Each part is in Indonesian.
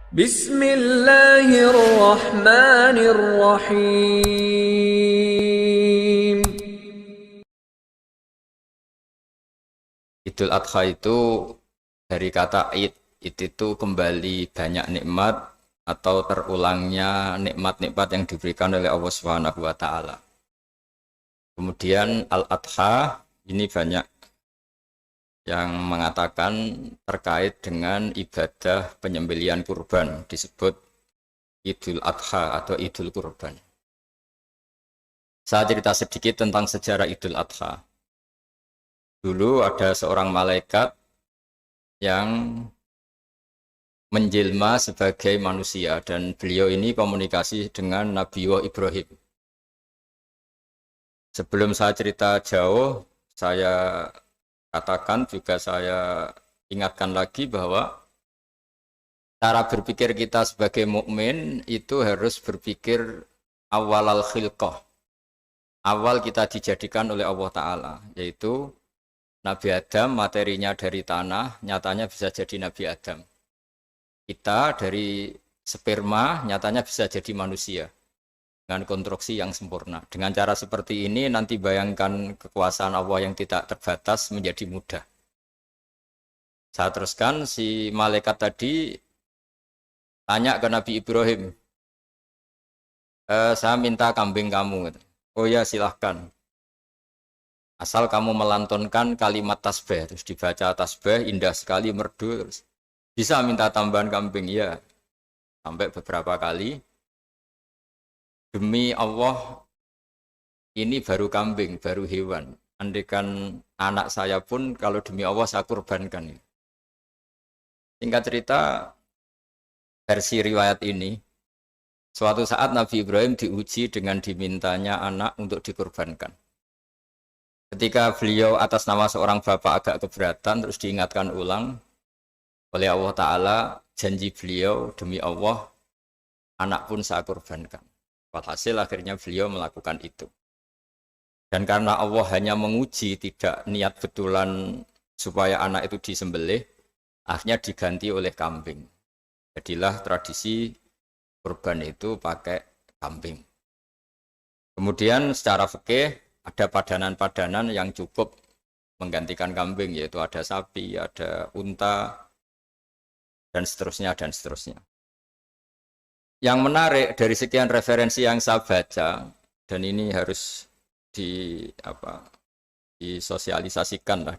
Bismillahirrahmanirrahim. Idul Adha itu dari kata id. Id itu kembali banyak nikmat atau terulangnya nikmat-nikmat yang diberikan oleh Allah Subhanahu wa taala. Kemudian Al-Adha ini banyak yang mengatakan terkait dengan ibadah penyembelihan kurban, disebut Idul Adha atau Idul Kurban. Saya cerita sedikit tentang sejarah Idul Adha. Dulu ada seorang malaikat yang menjelma sebagai manusia dan beliau ini komunikasi dengan Nabiullah Ibrahim. Sebelum saya cerita jauh, saya katakan juga saya ingatkan lagi bahwa cara berpikir kita sebagai mukmin itu harus berpikir awalal khilqah. Awal kita dijadikan oleh Allah Ta'ala, yaitu Nabi Adam materinya dari tanah, nyatanya bisa jadi Nabi Adam. Kita dari sperma, nyatanya bisa jadi manusia. Dengan konstruksi yang sempurna. Dengan cara seperti ini, nanti bayangkan kekuasaan Allah yang tidak terbatas menjadi mudah. Saya teruskan, si malaikat tadi tanya ke Nabi Ibrahim, saya minta kambing kamu. Oh ya, silahkan. Asal kamu melantunkan kalimat tasbih, terus dibaca tasbih, indah sekali, merdu, terus bisa minta tambahan kambing, ya. Sampai beberapa kali. Demi Allah, ini baru kambing, baru hewan. Andaikan anak saya pun, kalau demi Allah saya kurbankan. Singkat cerita, versi riwayat ini, suatu saat Nabi Ibrahim diuji dengan dimintanya anak untuk dikurbankan. Ketika beliau atas nama seorang bapak agak keberatan, terus diingatkan ulang oleh Allah Ta'ala, janji beliau demi Allah, anak pun saya kurbankan. Walhasil akhirnya beliau melakukan itu. Dan karena Allah hanya menguji, tidak niat betulan supaya anak itu disembelih, akhirnya diganti oleh kambing. Jadilah tradisi kurban itu pakai kambing. Kemudian secara fikih ada padanan-padanan yang cukup menggantikan kambing, yaitu ada sapi, ada unta, dan seterusnya, dan seterusnya. Yang menarik dari sekian referensi yang saya baca, dan ini harus disosialisasikan lah.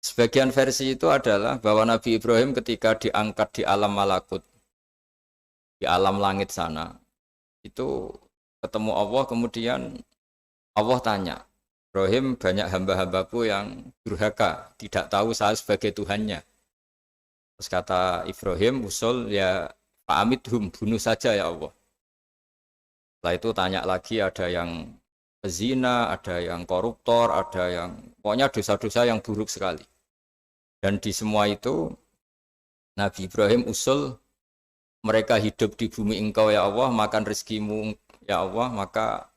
Sebagian versi itu adalah bahwa Nabi Ibrahim ketika diangkat di alam malakut, di alam langit sana, itu ketemu Allah, kemudian Allah tanya, Ibrahim, banyak hamba-hambaku yang durhaka, tidak tahu saya sebagai Tuhannya. Terus kata Ibrahim, usul ya fa'amidhum, bunuh saja ya Allah. Setelah itu tanya lagi, ada yang pezina, ada yang koruptor, ada yang pokoknya dosa-dosa yang buruk sekali. Dan di semua itu Nabi Ibrahim usul, mereka hidup di bumi engkau ya Allah, makan rezekimu ya Allah, maka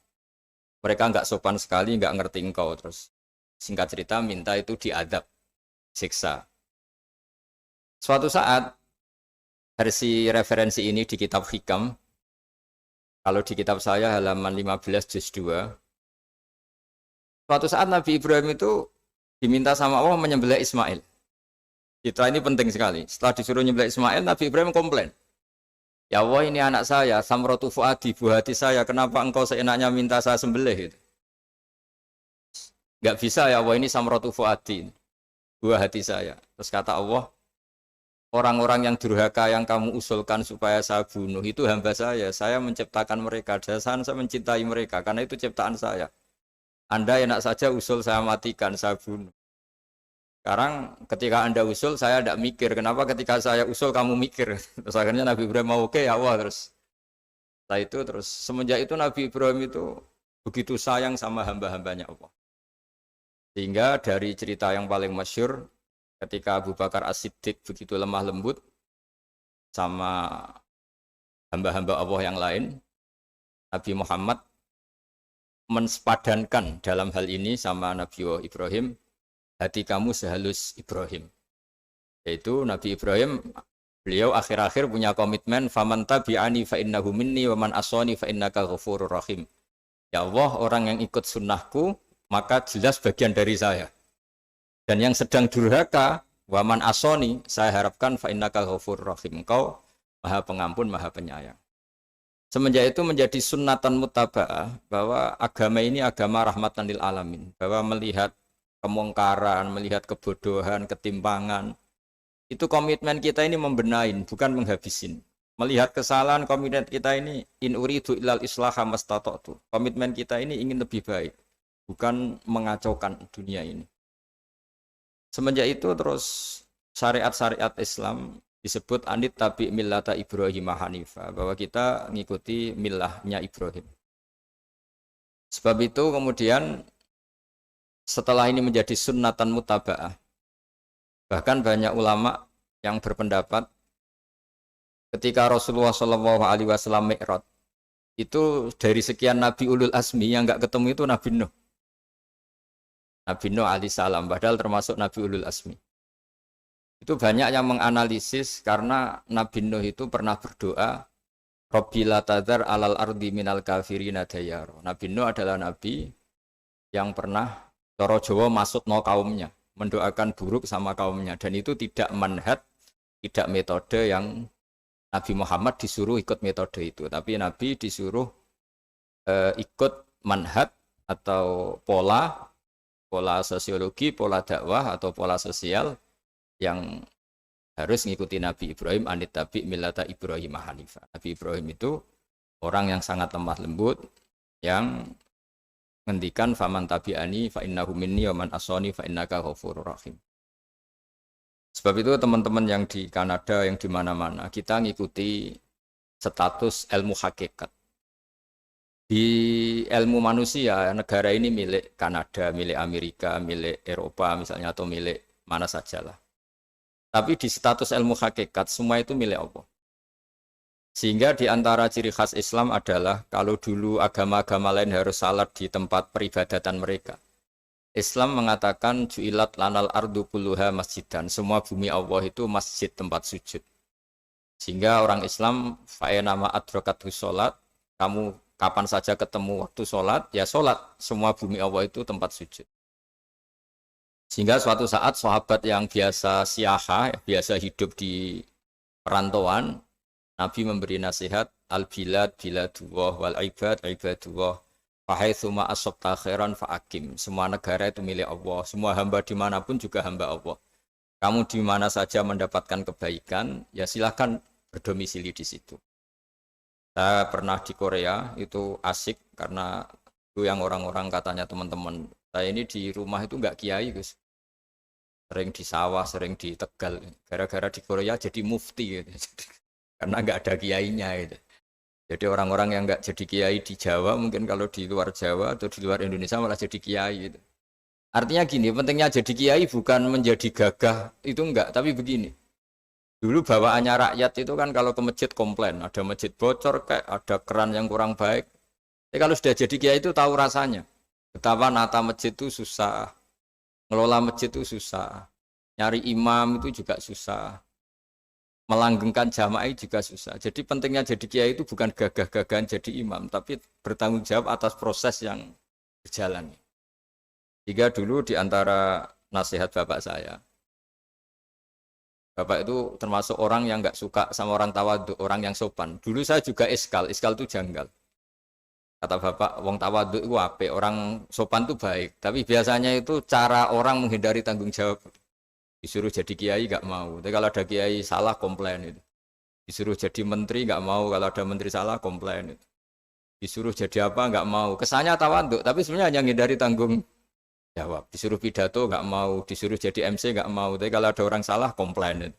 mereka enggak sopan sekali, enggak ngerti engkau. Terus singkat cerita minta itu diadab, siksa. Suatu saat versi referensi ini di kitab Hikam, kalau di kitab saya halaman 15 juz 2, suatu saat Nabi Ibrahim itu diminta sama Allah menyembelih Ismail. Citra ini penting sekali. Setelah disuruh menyembelih Ismail, Nabi Ibrahim komplain. Ya Allah, ini anak saya, samratu fuadi, buah hati saya, kenapa engkau seenaknya minta saya sembelih? Enggak bisa ya Allah, ini samratu fuadi, buah hati saya. Terus kata Allah, orang-orang yang durhaka yang kamu usulkan supaya saya bunuh itu hamba saya menciptakan mereka, saya mencintai mereka, karena itu ciptaan saya. Anda enak saja usul saya matikan, saya bunuh. Sekarang ketika Anda usul, saya tidak mikir, kenapa ketika saya usul kamu mikir? Terus akhirnya Nabi Ibrahim mau oke ya Allah. Setelah itu semenjak itu Nabi Ibrahim itu begitu sayang sama hamba-hambanya Allah. Sehingga dari cerita yang paling masyhur, ketika Abu Bakar As-Siddiq begitu lemah lembut sama hamba-hamba Allah yang lain, Nabi Muhammad mensepadankan dalam hal ini sama Nabi Ibrahim, hati kamu sehalus Ibrahim. Yaitu Nabi Ibrahim Beliau akhir-akhir punya komitmen faman tabi'ani fa innahu minni wa man asani fa innaka ghafurur rahim. Ya Allah, orang yang ikut sunnahku maka jelas bagian dari saya. Dan yang sedang durhaka wa man asani, saya harapkan fa innaka ghafurur rahim. Engkau Maha Pengampun, Maha Penyayang. Semenjak itu menjadi sunnatan mutaba'ah bahwa agama ini agama rahmatan lil alamin, bahwa melihat kemungkaran, melihat kebodohan, ketimpangan, itu komitmen kita ini membenahin, bukan menghabisin. Melihat kesalahan, komitmen kita ini in uridu ilal islaha mastata'tu. Komitmen kita ini ingin lebih baik, bukan mengacaukan dunia ini. Semenjak itu terus syariat-syariat Islam disebut anit tabi millata Ibrahim Hanifah, bahwa kita mengikuti millahnya Ibrahim. Sebab itu kemudian setelah ini menjadi sunnatan mutaba'ah, bahkan banyak ulama yang berpendapat ketika Rasulullah SAW Mi'raj, itu dari sekian Nabi Ulul Azmi yang enggak ketemu itu Nabi Nuh. Nabi Nuh alaihissalam, padahal termasuk Nabi Ulul Azmi. Itu banyak yang menganalisis karena Nabi Nuh itu pernah berdoa, Rabbi la tadhar alal ardi minal kafirina dayaro. Nabi Nuh adalah Nabi yang pernah cara Jawa maksud no kaumnya, mendoakan buruk sama kaumnya, dan itu tidak manhaj, tidak metode yang Nabi Muhammad disuruh ikut metode itu, tapi Nabi disuruh ikut manhaj atau pola sosiologi, pola dakwah atau pola sosial yang harus mengikuti Nabi Ibrahim anit tabi millata Ibrahim Hanifah. Nabi Ibrahim itu orang yang sangat lemah lembut, yang ngendikan faman tabi'ani fa innahu minni wa man asani fa innaka ghafurur rahim. Sebab itu teman-teman yang di Kanada, yang di mana-mana, kita ngikuti status ilmu hakikat. Di ilmu manusia, negara ini milik Kanada, milik Amerika, milik Eropa misalnya, atau milik mana sajalah. Tapi di status ilmu hakikat, semua itu milik Allah. Sehingga di antara ciri khas Islam adalah kalau dulu agama-agama lain harus salat di tempat peribadatan mereka, Islam mengatakan ju'ilat lanal ardu kulluha masjidan, semua bumi Allah itu masjid tempat sujud. Sehingga orang Islam fa'enama adrokathu sholat, kamu kapan saja ketemu waktu sholat, ya sholat, semua bumi Allah itu tempat sujud. Sehingga suatu saat sahabat yang biasa siaha, biasa hidup di perantauan, Nabi memberi nasihat, al-bilad biladullah wal ibad ibadullah fahaitsuma asabta khairan fa'akim. Semua negara itu milik Allah, semua hamba dimanapun juga hamba Allah. Kamu di mana saja mendapatkan kebaikan, ya silahkan berdomisili di situ. Saya pernah di Korea, itu asik karena itu yang orang-orang katanya teman-teman, saya ini di rumah itu enggak kiai, Gus. Sering di sawah, sering di Tegal. Gara-gara di Korea jadi mufti gitu. Karena enggak ada kiainya gitu. Jadi orang-orang yang enggak jadi kiai di Jawa, mungkin kalau di luar Jawa atau di luar Indonesia malah jadi kiai gitu. Artinya gini, pentingnya jadi kiai bukan menjadi gagah, itu enggak, tapi begini. Dulu bawaannya rakyat itu kan kalau ke masjid komplain, ada masjid bocor, kayak ada keran yang kurang baik. Tapi kalau sudah jadi kiai itu tahu rasanya. Betapa nata masjid itu susah, ngelola masjid itu susah, nyari imam itu juga susah, melanggengkan jamaah juga susah. Jadi pentingnya jadi kiai itu bukan gagah-gagahan jadi imam, tapi bertanggung jawab atas proses yang berjalan. Jika dulu di antara nasihat bapak saya, bapak itu termasuk orang yang nggak suka sama orang tawadhu, orang yang sopan. Dulu saya juga iskal itu janggal. Kata bapak, wong tawadhu itu apik, orang sopan itu baik. Tapi biasanya itu cara orang menghindari tanggung jawab. Disuruh jadi kiai nggak mau. Tapi kalau ada kiai salah komplain itu. Disuruh jadi menteri nggak mau, kalau ada menteri salah komplain itu. Disuruh jadi apa nggak mau. Kesannya tawadhu, tapi sebenarnya hanya menghindari tanggung jawab. Disuruh pidato nggak mau, disuruh jadi MC nggak mau. Tapi kalau ada orang salah komplain itu.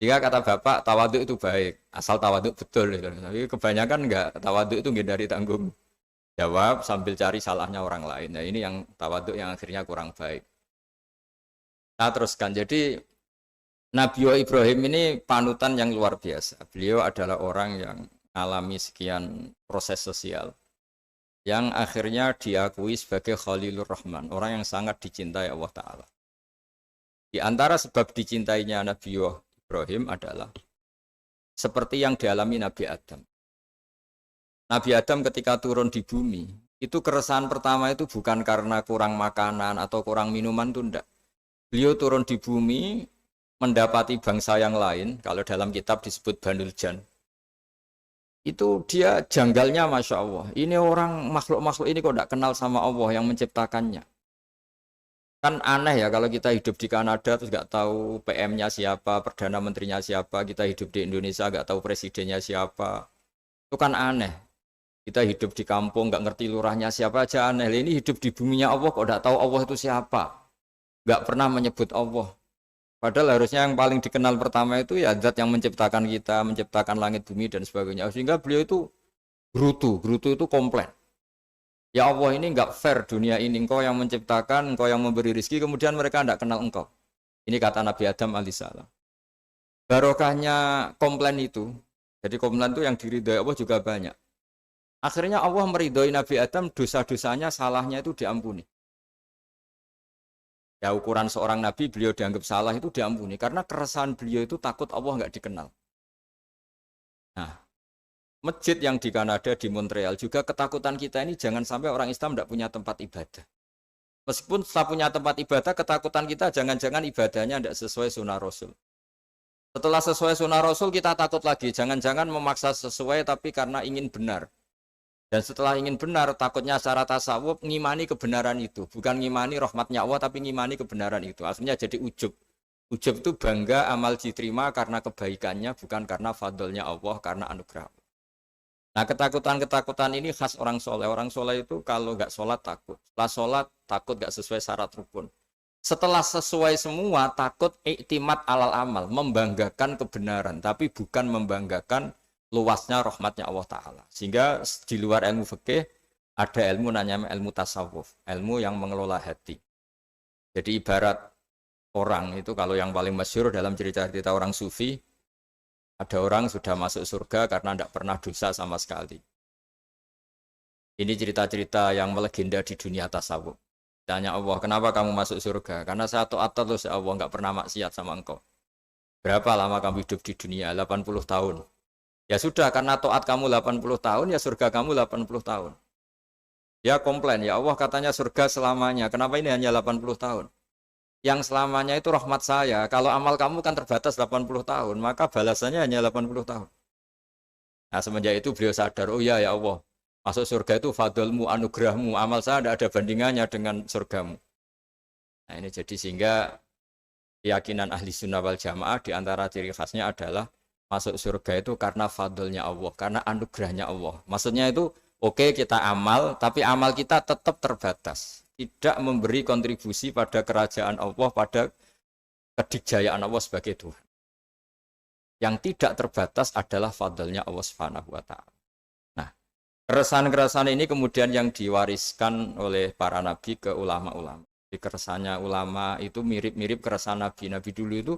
Jika kata bapak tawadhu itu baik, asal tawadhu betul. Gitu. Tapi kebanyakan nggak, tawadhu itu menghindari tanggung jawab sambil cari salahnya orang lain. Nah ini yang tawadhu yang akhirnya kurang baik. Nah teruskan, jadi Nabi Ibrahim ini panutan yang luar biasa. Beliau adalah orang yang alami sekian proses sosial yang akhirnya diakui sebagai Khalilur Rahman, orang yang sangat dicintai Allah Ta'ala. Di antara sebab dicintainya Nabi Ibrahim adalah seperti yang dialami Nabi Adam. Nabi Adam ketika turun di bumi, itu keresahan pertama itu bukan karena kurang makanan atau kurang minuman, itu enggak. Beliau turun di bumi mendapati bangsa yang lain, kalau dalam kitab disebut Banul Jan. Itu dia janggalnya Masya Allah. Ini orang makhluk-makhluk ini kok enggak kenal sama Allah yang menciptakannya. Kan aneh ya kalau kita hidup di Kanada terus nggak tahu PM-nya siapa, Perdana Menterinya siapa, kita hidup di Indonesia nggak tahu presidennya siapa. Itu kan aneh. Kita hidup di kampung nggak ngerti lurahnya siapa aja aneh. Ini hidup di buminya Allah kok nggak tahu Allah itu siapa. Nggak pernah menyebut Allah. Padahal harusnya yang paling dikenal pertama itu ya zat yang menciptakan kita, menciptakan langit bumi dan sebagainya. Sehingga beliau itu gerutu itu komplain. Ya Allah ini enggak fair dunia ini, engkau yang menciptakan, engkau yang memberi rezeki, kemudian mereka enggak kenal engkau. Ini kata Nabi Adam alaihissalam. Barokahnya komplain itu, jadi komplain itu yang diridhoi Allah juga banyak. Akhirnya Allah meridhoi Nabi Adam, dosa-dosanya, salahnya itu diampuni. Ya ukuran seorang Nabi, beliau dianggap salah itu diampuni, karena keresahan beliau itu takut Allah enggak dikenal. Nah, masjid yang di Kanada, di Montreal juga ketakutan kita ini jangan sampai orang Islam tidak punya tempat ibadah. Meskipun setelah punya tempat ibadah, ketakutan kita jangan-jangan ibadahnya tidak sesuai sunnah Rasul. Setelah sesuai sunnah Rasul kita takut lagi, jangan-jangan memaksa sesuai tapi karena ingin benar. Dan setelah ingin benar, takutnya secara tasawuf ngimani kebenaran itu. Bukan ngimani rahmatnya Allah tapi ngimani kebenaran itu. Akhirnya jadi ujub. Ujub itu bangga amal diterima karena kebaikannya, bukan karena fadlnya Allah, karena anugerah. Nah ketakutan-ketakutan ini khas orang soleh. Orang soleh itu kalau nggak sholat takut. Setelah sholat takut nggak sesuai syarat rukun. Setelah sesuai semua takut iktimat alal amal. Membanggakan kebenaran. Tapi bukan membanggakan luasnya rahmatnya Allah Ta'ala. Sehingga di luar ilmu fikih ada ilmu namanya ilmu tasawuf. Ilmu yang mengelola hati. Jadi ibarat orang itu kalau yang paling masyhur dalam cerita-cerita orang sufi. Ada orang sudah masuk surga karena tidak pernah dosa sama sekali. Ini cerita-cerita yang melegenda di dunia tasawuf. Tanya Allah, kenapa kamu masuk surga? Karena saya taat terus ya Allah, nggak pernah maksiat sama engkau. Berapa lama kamu hidup di dunia? 80 tahun. Ya sudah, karena taat kamu 80 tahun, ya surga kamu 80 tahun. Ya komplain, ya Allah katanya surga selamanya. Kenapa ini hanya 80 tahun? Yang selamanya itu rahmat saya. Kalau amal kamu kan terbatas 80 tahun, maka balasannya hanya 80 tahun. Nah semenjak itu beliau sadar, oh ya Allah, masuk surga itu fadlmu, anugerahmu, amal saya tidak ada bandingannya dengan surgamu. Nah ini jadi sehingga keyakinan ahli sunnah wal jamaah diantara ciri khasnya adalah masuk surga itu karena fadlnya Allah, karena anugerahnya Allah. Maksudnya itu oke, kita amal, tapi amal kita tetap terbatas. Tidak memberi kontribusi pada kerajaan Allah, pada kedikjayaan Allah sebagai Tuhan. Yang tidak terbatas adalah fadlnya Allah Subhanahu wa Ta'ala. Nah, keresahan-keresahan ini kemudian yang diwariskan oleh para nabi ke ulama-ulama. Di keresahannya ulama itu mirip-mirip keresahan nabi. Nabi dulu itu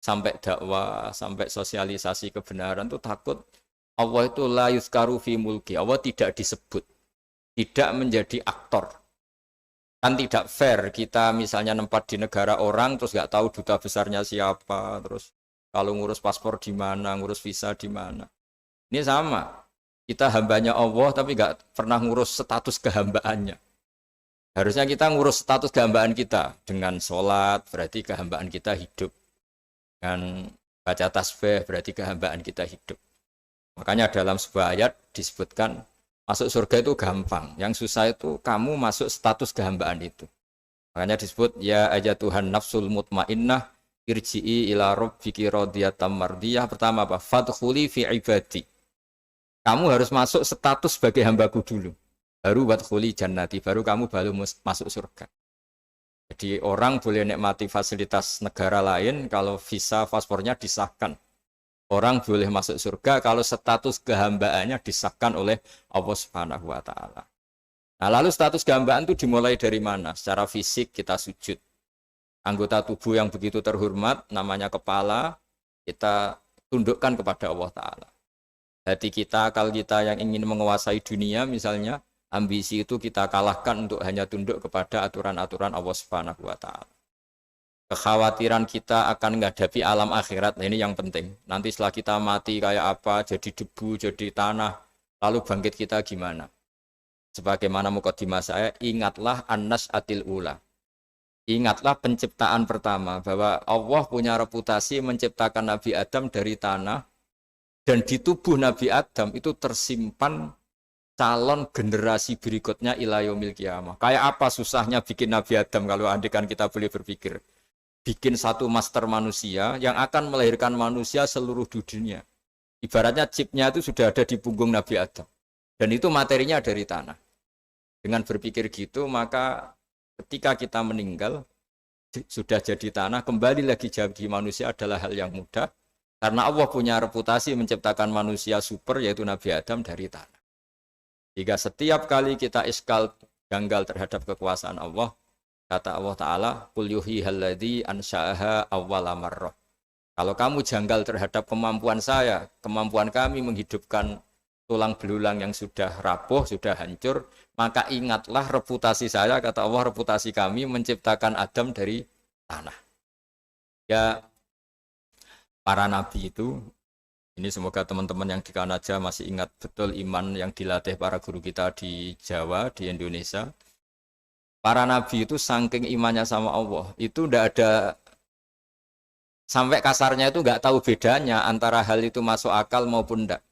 sampai dakwah, sampai sosialisasi kebenaran itu takut Allah itu la yuzkaru fi mulki. Allah tidak disebut, tidak menjadi aktor. Kan tidak fair kita misalnya nempat di negara orang terus nggak tahu duta besarnya siapa, terus kalau ngurus paspor di mana, ngurus visa di mana. Ini sama, kita hambanya Allah tapi nggak pernah ngurus status kehambaannya. Harusnya kita ngurus status kehambaan kita dengan sholat, berarti kehambaan kita hidup. Dengan baca tasbih berarti kehambaan kita hidup. Makanya dalam sebuah ayat disebutkan masuk surga itu gampang, yang susah itu kamu masuk status kehambaan itu. Makanya disebut ya aja Tuhan nafsul mutmainnah irji'i ila rabbiki radiyatan mardiyah. Pertama apa? Fadkhuli fi ibadi. Kamu harus masuk status sebagai hambaku dulu. Baru wadkhuli jannati, baru kamu baru masuk surga. Jadi orang boleh nikmati fasilitas negara lain kalau visa paspornya disahkan. Orang boleh masuk surga kalau status kehambaannya disahkan oleh Allah Subhanahu wa Ta'ala. Nah, lalu status kehambaan itu dimulai dari mana? Secara fisik kita sujud. Anggota tubuh yang begitu terhormat, namanya kepala, kita tundukkan kepada Allah Ta'ala. Hati kita, akal kita yang ingin menguasai dunia misalnya, ambisi itu kita kalahkan untuk hanya tunduk kepada aturan-aturan Allah Subhanahu wa Ta'ala. kekhawatiran kita akan menghadapi alam akhirat. Nah, ini yang penting. Nanti setelah kita mati kayak apa, jadi debu, jadi tanah, lalu bangkit kita gimana? Sebagaimana mukadimah saya, ingatlah annas atil ula. Ingatlah penciptaan pertama, bahwa Allah punya reputasi menciptakan Nabi Adam dari tanah, dan di tubuh Nabi Adam itu tersimpan calon generasi berikutnya ila yaumil qiyamah. Kayak apa susahnya bikin Nabi Adam kalau andikan kita boleh berpikir. Bikin satu master manusia yang akan melahirkan manusia seluruh dunia. Ibaratnya chipnya itu sudah ada di punggung Nabi Adam. Dan itu materinya dari tanah. Dengan berpikir gitu, maka ketika kita meninggal, sudah jadi tanah, kembali lagi jadi manusia adalah hal yang mudah. Karena Allah punya reputasi menciptakan manusia super, yaitu Nabi Adam dari tanah. Jika setiap kali kita iskal janggal terhadap kekuasaan Allah, kata Allah Ta'ala, Qul yuhihalladzi ansha'aha awwala marrah. Kalau kamu janggal terhadap kemampuan saya, kemampuan kami menghidupkan tulang belulang yang sudah rapuh, sudah hancur, maka ingatlah reputasi saya, kata Allah, reputasi kami menciptakan Adam dari tanah. Ya, para nabi itu, ini semoga teman-teman yang di Kanaja masih ingat betul iman yang dilatih para guru kita di Jawa, di Indonesia. Para nabi itu saking imannya sama Allah, itu tidak ada, sampai kasarnya itu nggak tahu bedanya antara hal itu masuk akal maupun tidak.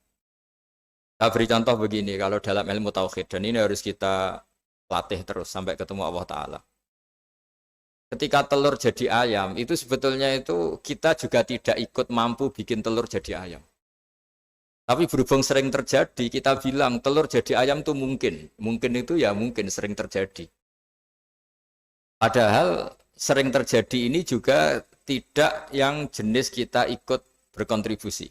Saya beri contoh begini, kalau dalam ilmu tauhid, dan ini harus kita latih terus sampai ketemu Allah Ta'ala. Ketika telur jadi ayam, itu sebetulnya itu kita juga tidak ikut mampu bikin telur jadi ayam. Tapi berhubung sering terjadi, kita bilang telur jadi ayam itu mungkin. Mungkin itu ya mungkin sering terjadi. Padahal sering terjadi ini juga tidak yang jenis kita ikut berkontribusi.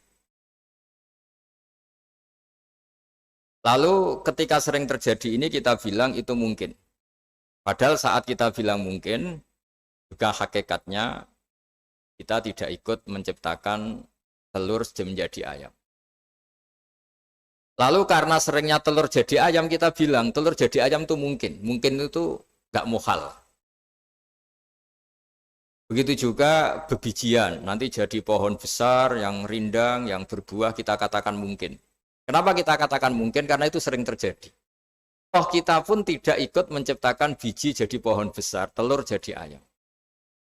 Lalu ketika sering terjadi ini kita bilang itu mungkin. Padahal saat kita bilang mungkin, juga hakikatnya kita tidak ikut menciptakan telur menjadi ayam. Lalu karena seringnya telur jadi ayam, kita bilang telur jadi ayam itu mungkin. Mungkin itu nggak muhal. Begitu juga bebijian, nanti jadi pohon besar yang rindang, yang berbuah, kita katakan mungkin. Kenapa kita katakan mungkin? Karena itu sering terjadi. Toh kita pun tidak ikut menciptakan biji jadi pohon besar, telur jadi ayam.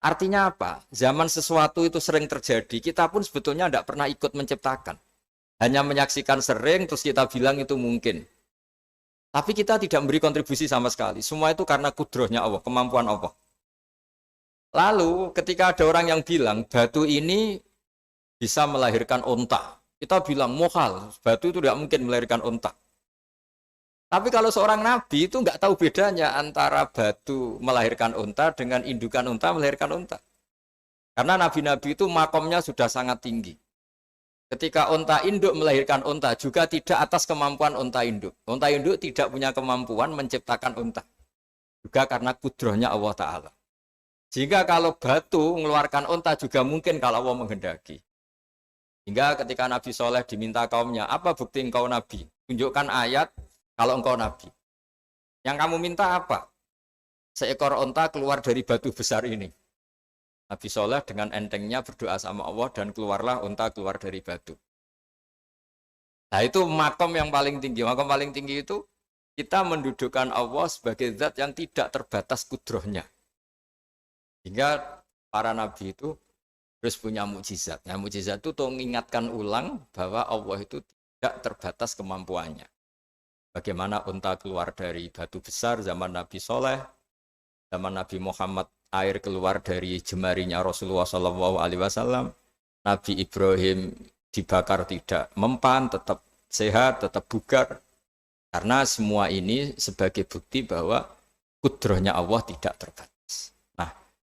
Artinya apa? Zaman sesuatu itu sering terjadi, kita pun sebetulnya tidak pernah ikut menciptakan. Hanya menyaksikan sering, terus kita bilang itu mungkin. Tapi kita tidak memberi kontribusi sama sekali. Semua itu karena kudrohnya Allah, kemampuan Allah. Lalu ketika ada orang yang bilang batu ini bisa melahirkan onta, kita bilang mohal, batu itu tidak mungkin melahirkan onta. Tapi kalau seorang nabi itu nggak tahu bedanya antara batu melahirkan onta dengan indukan onta melahirkan onta. Karena nabi-nabi itu makomnya sudah sangat tinggi. Ketika onta induk melahirkan onta juga tidak atas kemampuan onta induk. Onta induk tidak punya kemampuan menciptakan onta. Juga karena kudrohnya Allah Ta'ala. Jika kalau batu mengeluarkan onta juga mungkin kalau Allah menghendaki. Hingga ketika Nabi Soleh diminta kaumnya, apa bukti engkau Nabi? Tunjukkan ayat kalau engkau Nabi. Yang kamu minta apa? Seekor onta keluar dari batu besar ini. Nabi Soleh dengan entengnya berdoa sama Allah dan keluarlah onta keluar dari batu. Nah itu makom yang paling tinggi. Makom paling tinggi itu kita mendudukkan Allah sebagai zat yang tidak terbatas kudrohnya. Hingga para nabi itu terus punya mukjizat. Nah, mukjizat itu untuk mengingatkan ulang bahwa Allah itu tidak terbatas kemampuannya. Bagaimana unta keluar dari batu besar zaman Nabi Soleh, zaman Nabi Muhammad air keluar dari jemarinya Rasulullah SAW, Nabi Ibrahim dibakar tidak mempan, tetap sehat, tetap bugar. Karena semua ini sebagai bukti bahwa kudrohnya Allah tidak terbatas.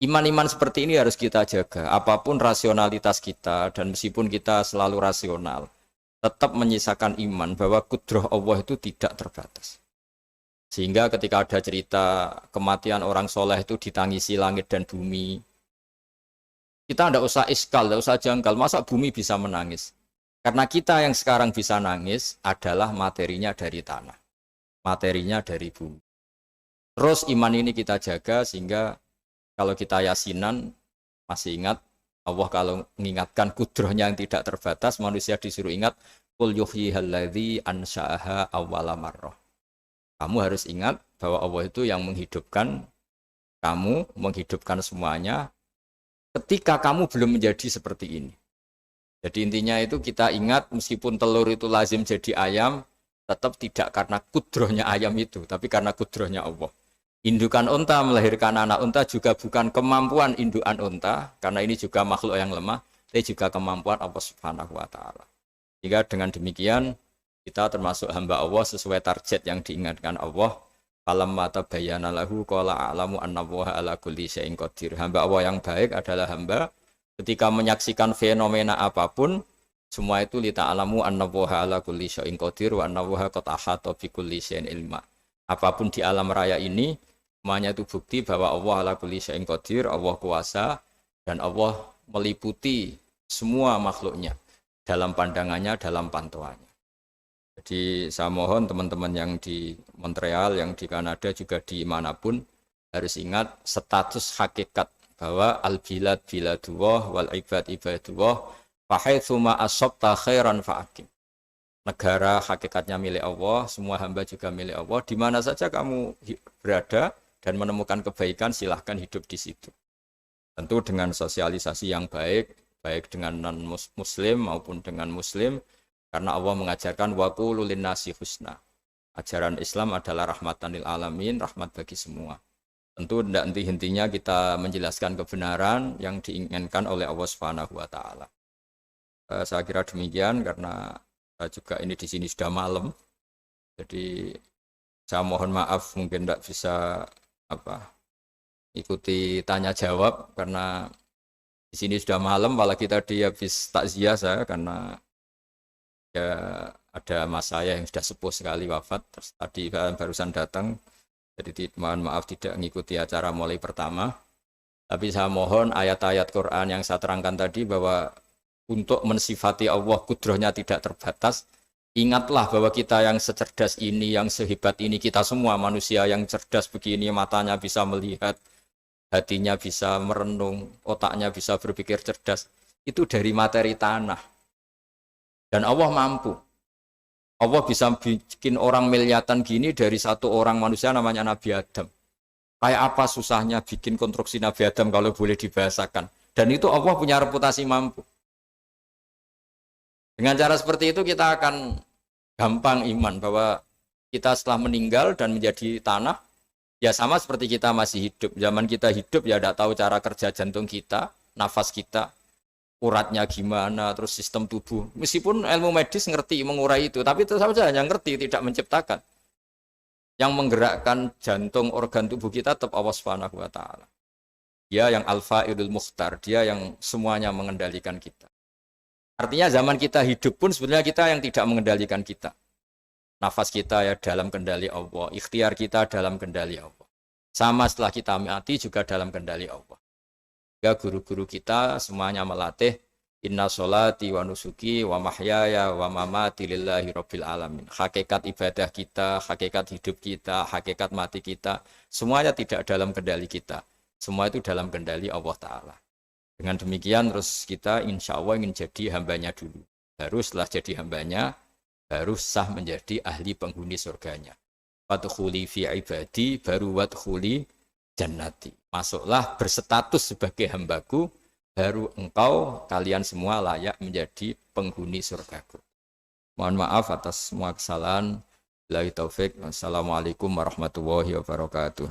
Iman-iman seperti ini harus kita jaga. Apapun rasionalitas kita dan meskipun kita selalu rasional, tetap menyisakan iman bahwa kudroh Allah itu tidak terbatas. Sehingga ketika ada cerita kematian orang soleh itu ditangisi langit dan bumi, kita tidak usah iskal, tidak usah janggal. Masa bumi bisa menangis? Karena kita yang sekarang bisa nangis adalah materinya dari tanah. Materinya dari bumi. Terus iman ini kita jaga sehingga kalau kita yasinan, Masih ingat Allah kalau mengingatkan kudrohnya yang tidak terbatas, manusia disuruh ingat qul yuhyyihalladzi ansha'aha awwala marrah. Kamu harus ingat bahwa Allah itu yang menghidupkan kamu, menghidupkan semuanya ketika kamu belum menjadi seperti ini. Jadi intinya itu kita ingat meskipun telur itu lazim jadi ayam, tetap tidak karena kudrohnya ayam itu, tapi karena kudrohnya Allah. Indukan unta melahirkan anak unta juga bukan kemampuan indukan unta, karena ini juga makhluk yang lemah, tapi juga kemampuan Allah Subhanahu wa Ta'ala. Jika dengan demikian kita termasuk hamba Allah sesuai target yang diingatkan Allah. Falamma tabayyana lahu qala a'lamu annallaha ala kulli syai'in qadir. Hamba Allah yang baik adalah hamba ketika menyaksikan fenomena apapun, semua itu li ta'lamu annallaha ala kulli syai'in qadir wa annallaha qad ahata bi kulli syai'in ilma. Apapun di alam raya ini semuanya itu bukti bahwa Allah ala kulli syai'in qadir, Allah kuasa dan Allah meliputi semua makhluknya dalam pandangannya, dalam pantauannya. Jadi saya mohon teman-teman yang di Montreal, yang di Kanada juga di manapun harus ingat status hakikat bahwa al-bilad biladullah wal ibad ibadullah fa haitsu ma asabta khairan fa'akim. Negara hakikatnya milik Allah, semua hamba juga milik Allah. Di mana saja kamu berada dan menemukan kebaikan, silahkan hidup di situ. Tentu dengan sosialisasi yang baik, baik dengan non-muslim maupun dengan muslim, karena Allah mengajarkan wa qulu linnasi husna. Ajaran Islam adalah rahmatan lil alamin, rahmat bagi semua. Tentu tidak henti-hentinya kita menjelaskan kebenaran yang diinginkan oleh Allah Subhanahu wa Ta'ala. Saya kira demikian karena juga ini di sini sudah malam. Jadi saya mohon maaf mungkin tidak bisa ikuti tanya jawab karena di sini sudah malam, apalagi tadi habis takziah saya karena ya ada mas saya yang sudah sepuh sekali wafat, terus tadi barusan datang, jadi mohon maaf tidak mengikuti acara mulai pertama. Tapi saya mohon ayat-ayat Quran yang saya terangkan tadi bahwa untuk mensifati Allah kudrohnya tidak terbatas, ingatlah bahwa kita yang secerdas ini, yang sehebat ini, kita semua manusia yang cerdas begini, matanya bisa melihat, hatinya bisa merenung, otaknya bisa berpikir cerdas, itu dari materi tanah. Dan Allah mampu. Allah bisa bikin orang miliatan gini dari satu orang manusia namanya Nabi Adam. Kayak apa susahnya bikin konstruksi Nabi Adam kalau boleh dibahasakan. Dan itu Allah punya reputasi mampu. Dengan cara seperti itu kita akan gampang iman bahwa kita setelah meninggal dan menjadi tanah, ya sama seperti kita masih hidup. Zaman kita hidup ya tidak tahu cara kerja jantung kita, nafas kita, uratnya gimana, terus sistem tubuh. Meskipun ilmu medis ngerti mengurai itu, tapi tetap saja hanya ngerti, tidak menciptakan. Yang menggerakkan jantung, organ tubuh kita tetap Allah Subhanahu wa Ta'ala. Dia yang Al-Fa'ilul Mukhtar, dia yang semuanya mengendalikan kita. Artinya zaman kita hidup pun sebenarnya kita yang tidak mengendalikan kita. Nafas kita ya dalam kendali Allah, ikhtiar kita dalam kendali Allah. Sama setelah kita mati juga dalam kendali Allah. Guru-guru kita semuanya melatih inna sholati wa nusuki wa mahyaya wa mamati lillahi rabbil alamin. Hakikat ibadah kita, hakikat hidup kita, hakikat mati kita, semuanya tidak dalam kendali kita. Semua itu dalam kendali Allah Ta'ala. Dengan demikian terus kita insya Allah ingin jadi hambanya dulu. Baru setelah jadi hambanya, baru sah menjadi ahli penghuni surganya. Wadkhuli fi ibadi, baru wadkhuli jannati. Masuklah berstatus sebagai hambaku, baru engkau kalian semua layak menjadi penghuni surgaku. Mohon maaf atas semua kesalahan. Billahi taufik. Wassalamualaikum warahmatullahi wabarakatuh.